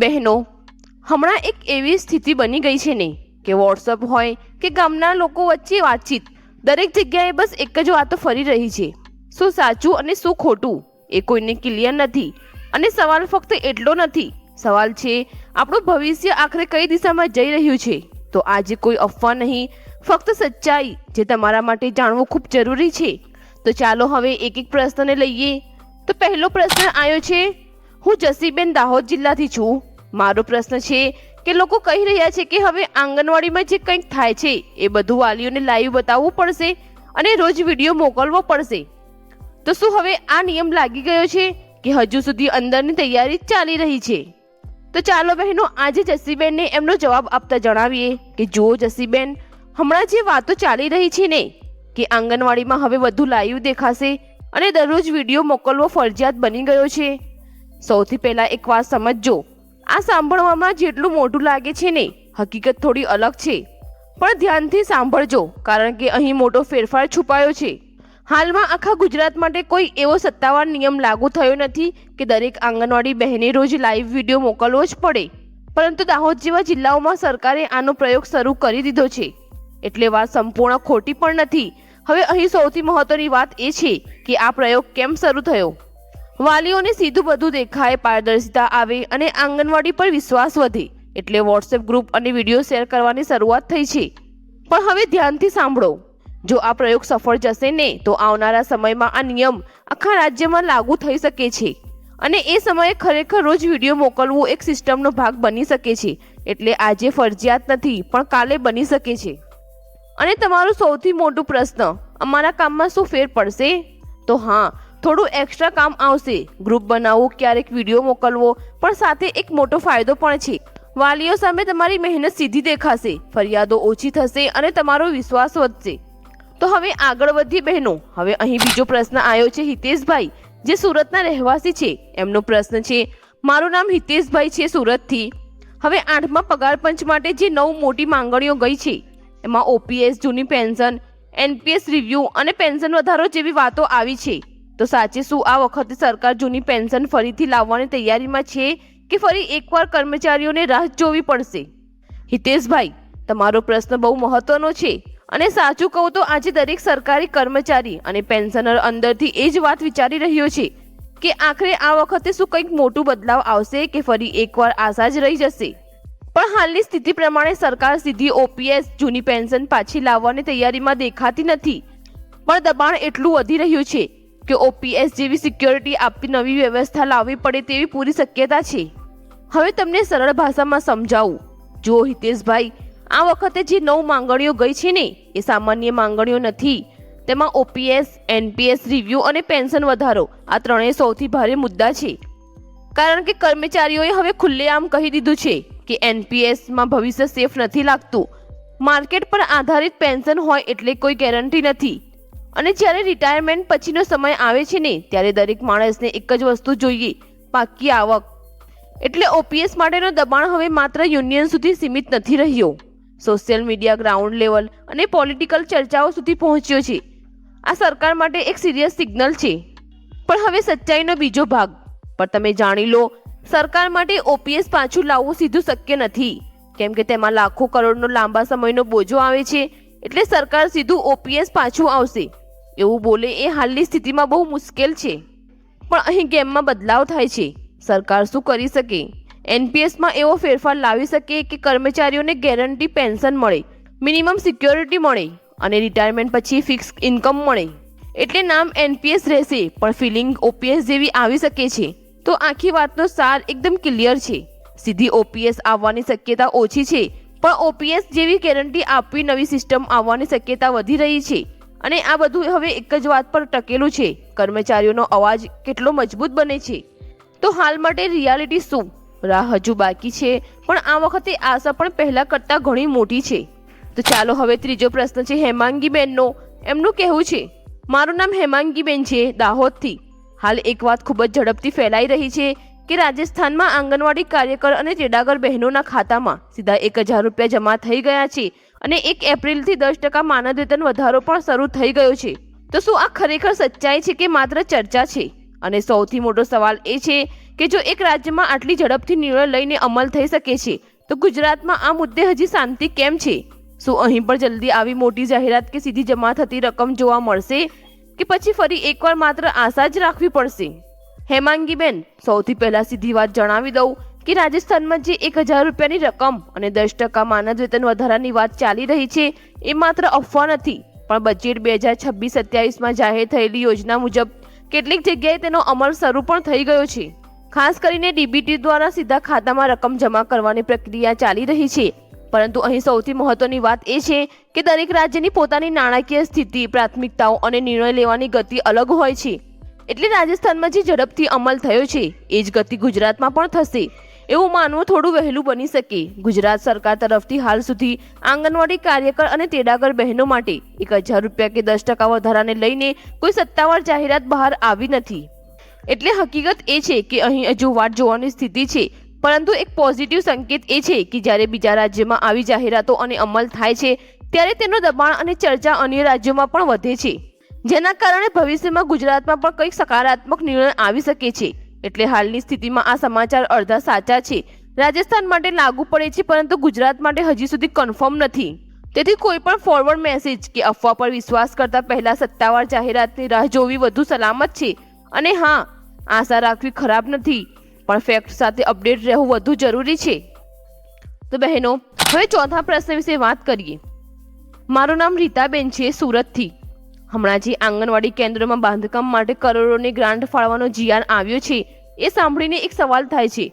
બહેનો, હમણાં એક એવી સ્થિતિ બની ગઈ છે ને કે વોટ્સઅપ હોય કે ગામના લોકો વચ્ચે વાતચીત દરેક જગ્યાએ બસ એક જ વાતો ફરી રહી છે. શું સાચું અને શું ખોટું એ કોઈને ક્લિયર નથી. અને સવાલ ફક્ત એટલો નથી, સવાલ છે આપણું ભવિષ્ય આખરે કઈ દિશામાં જઈ રહ્યું છે. તો આજે કોઈ અફવા નહીં, ફક્ત સચ્ચાઈ જે તમારા માટે જાણવું ખૂબ જરૂરી છે. તો ચાલો હવે એક એક પ્રશ્નને લઈએ. તો પહેલો પ્રશ્ન આવ્યો છે, હું જસીબેન દાહોદ જિલ્લાથી છું. મારો પ્રશ્ન છે કે લોકો કહી રહ્યા છે કે હવે આંગણવાડીમાં જે કંઈક થાય છે એ બધું વાલીઓને લાઈવ બતાવવું પડશે અને રોજ વિડીયો મોકલવો પડશે. તો શું હવે આ નિયમ લાગી ગયો છે કે હજુ સુધી અંદરની તૈયારી ચાલી રહી છે? તો ચાલો બહેનો આજે જસીબેનને એમનો જવાબ આપતા જણાવીએ કે જુઓ જસીબેન, હમણાં જે વાતો ચાલી રહી છે ને કે આંગણવાડીમાં હવે વધુ લાઈવ દેખાશે અને દરરોજ વિડીયો મોકલવો ફરજિયાત બની ગયો છે. સૌથી પહેલા એક વાત સમજજો, આ સાંભળવામાં જેટલું મોટું લાગે છે ને હકીકત થોડી અલગ છે. પણ ધ્યાનથી સાંભળજો કારણ કે અહીં મોટો ફેરફાર છુપાયો છે. હાલમાં આખા ગુજરાત માટે કોઈ એવો સત્તાવાર નિયમ લાગુ થયો નથી કે દરેક આંગણવાડી બહેને રોજ લાઈવ વિડીયો મોકલવો જ પડે. પરંતુ દાહોદ જેવા જિલ્લાઓમાં સરકારે આનો પ્રયોગ શરૂ કરી દીધો છે. એટલે વાત સંપૂર્ણ ખોટી પણ નથી. હવે અહીં સૌથી મહત્વની વાત એ છે કે આ પ્રયોગ કેમ શરૂ થયો. વાલીઓને સીધું બધું દેખાય, પારદર્શિતા આવે અને આંગણવાડી પર વિશ્વાસ વધે એટલે વોટ્સએપ ગ્રુપ અને વિડીયો શેર કરવાની શરૂઆત થઈ છે. પણ હવે ધ્યાનથી સાંભળો, જો આ પ્રયોગ સફળ જશે ને તો આવનારા સમયમાં આ નિયમ આખા રાજ્યમાં લાગુ થઈ શકે છે અને એ સમયે ખરેખર રોજ વિડીયો મોકલવું એક સિસ્ટમનો ભાગ બની શકે છે. એટલે આજે ફરજિયાત નથી પણ કાલે બની શકે છે. અને તમારું સૌથી મોટું પ્રશ્ન, અમારા કામમાં શું ફેર પડશે? તો હા, થોડું એક્સ્ટ્રા કામ આવશે. ગ્રુપ બનાવવું, ક્યારેક વિડીયો મોકલવો, પણ સાથે એક મોટો ફાયદો પણ છે. વાલીઓ સામે તમારી મહેનત સીધી દેખાશે, ફરિયાદો ઓછી થશે અને તમારો વિશ્વાસ વધશે. તો હવે આગળ વધીએ બહેનો. હવે અહીં બીજો પ્રશ્ન આવ્યો છે હિતેશભાઈ, જે સુરતના રહેવાસી છે. એમનો પ્રશ્ન છે, મારું નામ હિતેશભાઈ છે, સુરતથી. હવે 8મા પગાર પંચ માટે જે 9 મોટી માંગણીઓ ગઈ છે એમાં ઓપીએસ, જૂની પેન્શન, એનપીએસ રિવ્યૂ અને પેન્શન વધારો જેવી વાતો આવી છે. તો સાચે શું આ વખતે સરકાર જૂની પેન્શન ફરીથી લાવવાની તૈયારીમાં છે કે ફરી એકવાર કર્મચારીઓને રાહ જોવી પડશે? હિતેશભાઈ, તમારો પ્રશ્ન બહુ મહત્વનો છે અને સાચું કહું તો આજે દરેક સરકારી કર્મચારી અને પેન્શનર અંદરથી એ જ વાત વિચારી રહ્યો છે કે આખરે આ વખતે શું કંઈક મોટું બદલાવ આવશે કે ફરી એકવાર આશા જ રહી જશે. પણ હાલની સ્થિતિ પ્રમાણે સરકાર સીધી ઓપીએસ, જૂની પેન્શન પાછી લાવવાની તૈયારીમાં દેખાતી નથી. પણ દબાણ એટલું વધી રહ્યું છે કે ઓપીએસ જેવી સિક્યોરિટી આપતી નવી વ્યવસ્થા લાવવી પડે તેવી પૂરી શક્યતા છે. હવે તમને સરળ ભાષામાં સમજાવું. જુઓ હિતેશભાઈ, આ વખતે જે 9 માંગણીઓ ગઈ છે ને એ સામાન્ય માંગણીઓ નથી. તેમાં ઓપીએસ, એનપીએસ રિવ્યૂ અને પેન્શન વધારો આ ત્રણેય સૌથી ભારે મુદ્દા છે. કારણ કે કર્મચારીઓએ હવે ખુલ્લેઆમ કહી દીધું છે કે એનપીએસમાં ભવિષ્ય સેફ નથી લાગતું. માર્કેટ પર આધારિત પેન્શન હોય એટલે કોઈ ગેરંટી નથી. અને જ્યારે રિટાયરમેન્ટ પછીનો સમય આવે છે ને ત્યારે દરેક માણસને એક જ વસ્તુ જોઈએ, પાકી આવક. એટલે ઓપીએસ માટેનો દબાણ હવે માત્ર યુનિયન સુધી સીમિત નથી રહ્યો. સોશિયલ મીડિયા, ગ્રાઉન્ડ લેવલ અને પોલિટિકલ ચર્ચાઓ સુધી પહોંચ્યો છે. આ સરકાર માટે એક સિરિયસ સિગ્નલ છે. પણ હવે સચ્ચાઈનો બીજો ભાગ પણ તમે જાણી લો, સરકાર માટે ઓપીએસ પાછું લાવવું સીધું શક્ય નથી. કેમ કે તેમાં લાખો કરોડનો લાંબા સમયનો બોજો આવે છે. એટલે સરકાર સીધું ઓપીએસ પાછું આવશે એવું બોલે એ હાલની સ્થિતિમાં બહુ મુશ્કેલ છે. પણ અહીં ગેમમાં બદલાવ થાય છે. સરકાર શું કરી શકે? એનપીએસમાં એવો ફેરફાર લાવી શકે કે કર્મચારીઓને ગેરંટી પેન્શન મળે, મિનિમમ સિક્યોરિટી મળે અને રિટાયરમેન્ટ પછી ફિક્સ ઇન્કમ મળે. એટલે નામ એનપીએસ રહેશે પણ ફિલિંગ ઓપીએસ જેવી આવી શકે છે. તો આખી વાતનો સાર એકદમ ક્લિયર છે. સીધી ઓપીએસ આવવાની શક્યતા ઓછી છે પણ ઓપીએસ જેવી ગેરંટી આપવી નવી સિસ્ટમ આવવાની શક્યતા વધી રહી છે. અને આ બધું હવે એક જ વાત પર ટકેલું છે, કર્મચારીઓનો અવાજ કેટલો મજબૂત બને છે. તો હાલ માટે રિયાલિટી શું? રાહ હજુ બાકી છે પણ આ વખતે આશા પણ પહેલા કરતાં ઘણી મોટી છે. તો ચાલો હવે ત્રીજો પ્રશ્ન છે હેમાંગીબેનનો. એમનું કહેવું છે, મારું નામ હેમાંગીબેન છે, દાહોદથી. હાલ એક વાત ખૂબ જ ઝડપથી ફેલાઈ રહી છે કે રાજસ્થાનમાં આંગણવાડી કાર્યકર અને તેડાગર બહેનોના ખાતામાં સીધા 1000 રૂપિયા જમા થઈ ગયા છે અને 1 એપ્રિલથી 10% માનદ વેતન વધારો પણ શરૂ થઈ ગયો છે. તો શું આ ખરેખર સચ્ચાઈ છે કે માત્ર ચર્ચા છે? અને સૌથી મોટો સવાલ એ છે કે જો એક રાજ્યમાં આટલી ઝડપથી નિર્ણય લઈને અમલ થઈ શકે છે તો ગુજરાતમાં આ મુદ્દે હજી શાંતિ કેમ છે? શું અહીં પણ જલ્દી આવી મોટી જાહેરાત કે સીધી જમા થતી રકમ જોવા મળશે કે પછી ફરી એકવાર માત્ર આશા જ રાખવી પડશે? હેમાંગીબેન, સૌથી પહેલા સીધી વાત જણાવી દઉં કે રાજસ્થાનમાં જે 1000 રૂપિયાની રકમ અને 10% માનદ વેતન વધારાની વાત ચાલી રહી છે એ માત્ર અફવા નથી, પણ બજેટ 2026-27માં જાહેર થયેલી યોજના મુજબ કેટલીક જગ્યાએ તેનો અમલ શરૂ પણ થઈ ગયો છે. ખાસ કરીને ડીબીટી દ્વારા સીધા ખાતામાં રકમ જમા કરવાની પ્રક્રિયા ચાલી રહી છે. પરંતુ અહીં સૌથી મહત્વની વાત એ છે કે દરેક રાજ્યની પોતાની નાણાકીય સ્થિતિ, પ્રાથમિકતાઓ અને નિર્ણય લેવાની ગતિ અલગ હોય છે. એટલે રાજસ્થાનમાં જે ઝડપથી અમલ થયો છે એ જ ગતિ ગુજરાતમાં પણ થશે એવું માનવું થોડું વહેલું બની શકે. ગુજરાત સરકાર તરફથી હાલ સુધી આંગણવાડી કાર્યકર અને તેડાગર બહેનો માટે 1000 રૂપિયા કે 10% વધારાને લઈને કોઈ સત્તાવાર જાહેરાત બહાર આવી નથી. એટલે હકીકત એ છે કે અહીં હજુ વાટ જોવાની સ્થિતિ છે. પરંતુ એક પોઝિટિવ સંકેત એ છે કે જ્યારે બીજા રાજ્યમાં આવી જાહેરાતો અને અમલ થાય છે ત્યારે તેનો દબાણ અને ચર્ચા અન્ય રાજ્યોમાં પણ વધે છે, જેના કારણે ભવિષ્યમાં ગુજરાતમાં પણ કંઈક સકારાત્મક નિર્ણય આવી શકે છે. એટલે હાલની સ્થિતિમાં આ સમાચાર અડધા સાચા છે. રાજસ્થાન માટે લાગુ પડે છે પરંતુ ગુજરાત માટે હજી સુધી કન્ફર્મ નથી. તેથી કોઈ પણ ફોરવર્ડ મેસેજ કે અફવા પર વિશ્વાસ કરતા પહેલા સત્તાવાર જાહેરાતની રાહ જોવી વધુ સલામત છે. અને હા, આશા રાખવી ખરાબ નથી, પણ ફેક્ટ સાથે અપડેટ રહેવું વધુ જરૂરી છે. તો બહેનો, હવે ચોથા પ્રશ્ન વિશે વાત કરીએ. મારું નામ રીતાબેન છે, સુરતથી. હમણાં જે આંગણવાડી કેન્દ્રોમાં બાંધકામ માટે કરોડોની ગ્રાન્ટ ફાળવાનો જીઆર આવ્યો છે એ સાંભળીને એક સવાલ થાય છે.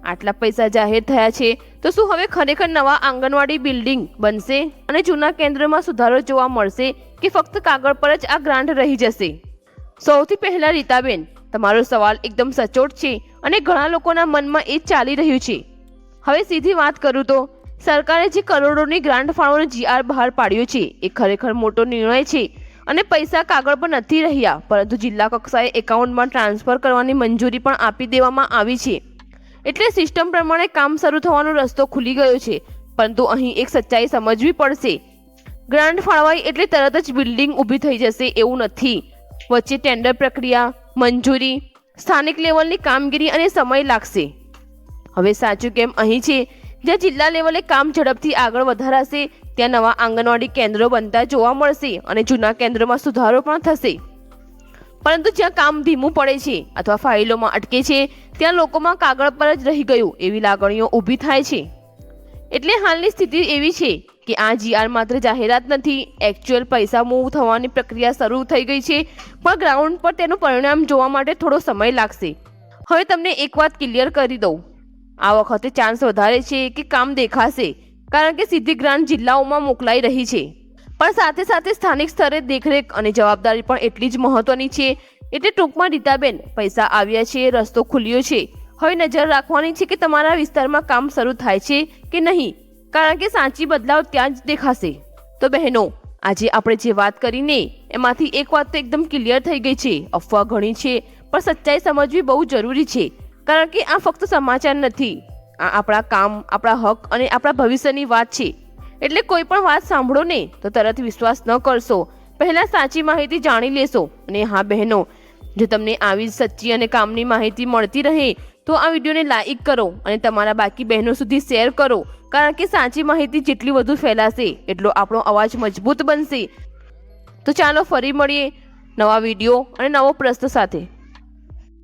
આટલા પૈસા જાહેર થયા છે તો શું હવે ખરેખર નવા આંગણવાડી બિલ્ડિંગ બનશે અને જૂના કેન્દ્રમાં સુધારો જોવા મળશે કે ફક્ત કાગળ પર જ આ ગ્રાન્ટ રહી જશે? સૌથી પહેલા રીતાબેન, તમારો સવાલ એકદમ સચોટ છે અને ઘણા લોકોના મનમાં એ જ ચાલી રહ્યું છે. હવે સીધી વાત કરું તો સરકારે જે કરોડોની ગ્રાન્ટ ફાળવાનો જીઆર બહાર પાડ્યો છે એ ખરેખર મોટો નિર્ણય છે અને પૈસા કાગળ પર નથી રહ્યા, પરંતુ જિલ્લા કક્ષાએ એકાઉન્ટમાં ટ્રાન્સફર કરવાની મંજૂરી પણ આપી દેવામાં આવી છે. એટલે સિસ્ટમ પ્રમાણે કામ શરૂ થવાનો રસ્તો ખુલી ગયો છે. પરંતુ અહીં એક સચ્ચાઈ સમજવી પડશે. ગ્રાન્ટ ફાળવાઈ એટલે તરત જ બિલ્ડિંગ ઊભી થઈ જશે એવું નથી. વચ્ચે ટેન્ડર પ્રક્રિયા, મંજૂરી, સ્થાનિક લેવલની કામગીરી અને સમય લાગશે. હવે સાચું કેમ અહીં છે, જ્યાં જિલ્લા લેવલે કામ ઝડપથી આગળ વધારાશે ત્યાં નવા આંગણવાડી કેન્દ્રો બનતા જોવા મળશે અને જૂના કેન્દ્રોમાં સુધારો પણ થશે. પરંતુ જ્યાં કામ ધીમું પડે છે અથવા ફાઇલોમાં અટકે છે ત્યાં લોકોમાં કાગળ પર જ રહી ગયું એવી લાગણીઓ ઊભી થાય છે. એટલે હાલની સ્થિતિ એવી છે કે આ જીઆર માત્ર જાહેરાત નથી, એકચ્યુઅલ પૈસા મૂવ થવાની પ્રક્રિયા શરૂ થઈ ગઈ છે, પણ ગ્રાઉન્ડ પર તેનું પરિણામ જોવા માટે થોડો સમય લાગશે. હવે તમને એક વાત ક્લિયર કરી દઉં, આ વખતે ચાન્સ વધારે છે કે કામ દેખાશે, કારણ કે સીધી ગ્રાન્ટ જિલ્લાઓમાં મોકલાઈ રહી છે. પણ સાથે સાથે સ્થાનિક સ્તરે દેખરેખ અને જવાબદારી પણ એટલી જ મહત્વની છે. એટલે ટૂંકમાં રીતાબેન, પૈસા આવ્યા છે, રસ્તો ખુલ્યો છે. હવે નજર રાખવાની છે કે તમારા વિસ્તારમાં કામ શરૂ થાય છે કે નહીં, કારણ કે સાચી બદલાવ ત્યાં જ દેખાશે. તો બહેનો, આજે આપણે જે વાત કરીને એમાંથી એક વાત તો એકદમ ક્લિયર થઈ ગઈ છે. અફવા ઘણી છે પણ સચ્ચાઈ સમજવી બહુ જરૂરી છે, કારણ કે આ ફક્ત સમાચાર નથી, આ આપણા કામ, આપણા હક અને આપણા ભવિષ્યની વાત છે. એટલે કોઈ પણ વાત સાંભળો ને તો તરત વિશ્વાસ ન કરશો, પહેલા સાચી માહિતી જાણી લેશો. અને હા બહેનો, જો તમને આવી સચ્ચી અને કામની માહિતી મળતી રહે તો આ વિડીયોને લાઈક કરો અને તમારા બાકી બહેનો સુધી શેર કરો, કારણ કે સાચી માહિતી જેટલી વધુ ફેલાશે એટલો આપણો અવાજ મજબૂત બનશે. તો ચાલો ફરી મળીએ નવા વિડીયો અને નવો પ્રશ્ન સાથે.